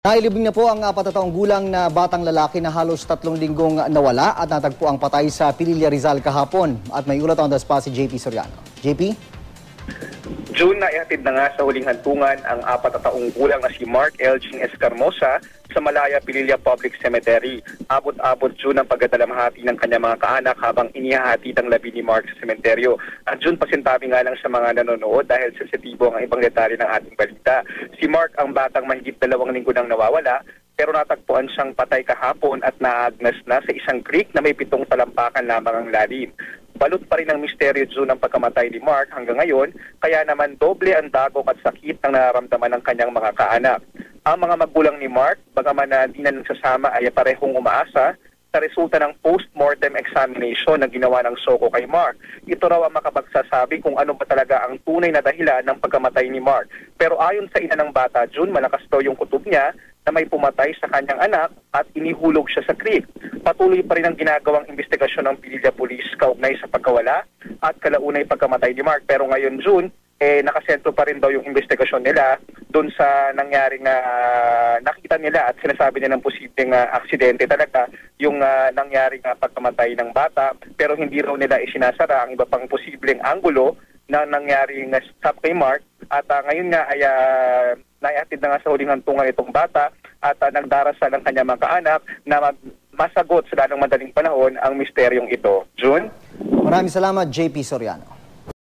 Nailibing na po ang 4 taong gulang na batang lalaki na halos 3 linggong nawala at natagpo ang patay sa Pililla, Rizal kahapon. At may ulat on the spot si JP Soriano. JP? June na ihatid na nga sa huling hantungan ang 4 taong gulang na si Mark Elgin Escarmosa sa Malaya, Pililla Public Cemetery. Abot-abot June ang pagdadalamhati ng kanyang mga kaanak habang inihahatid ang labi ni Mark sa sementeryo. At June, pasintabi nga lang sa mga nanonood dahil sensitibo ang ibang detalye ng ating balita. Si Mark ang batang mahigit 2 linggo nang nawawala, pero natagpuan siyang patay kahapon at naagnas na sa isang creek na may 7 talampakan lamang ang lalim. Balot pa rin ang misteryo June ng pagkamatay ni Mark hanggang ngayon, kaya naman doble ang dagok at sakit ang nararamdaman ng kanyang mga kaanak. Ang mga magulang ni Mark, bagaman na di na nagsasama, ay parehong umaasa sa resulta ng post-mortem examination na ginawa ng SOCO kay Mark. Ito raw ang makapagsasabi kung ano ba talaga ang tunay na dahilan ng pagkamatay ni Mark. Pero ayon sa ina ng bata, June, malakas daw yung kutob niya na may pumatay sa kanyang anak at inihulog siya sa creek. Patuloy pa rin ang ginagawang investigasyon ng Pililla Police kaugnay sa pagkawala at kalaunay pagkamatay ni Mark. Pero ngayon, June, nakasentro pa rin daw yung investigasyon nila doon sa nangyaring nakita nila at sinasabi nila ng posibleng aksidente talaga yung nangyaring pagkamatay ng bata, pero hindi raw nila isinasara ang iba pang posibleng anggulo na nangyaring stop kay Mark. At ngayon nga ay naihatid na nga sa huling hantungan itong bata at nagdarasal ng kanyang mga kaanak na masagot sa lalong madaling panahon ang misteryong ito. June? Maraming salamat, JP Soriano.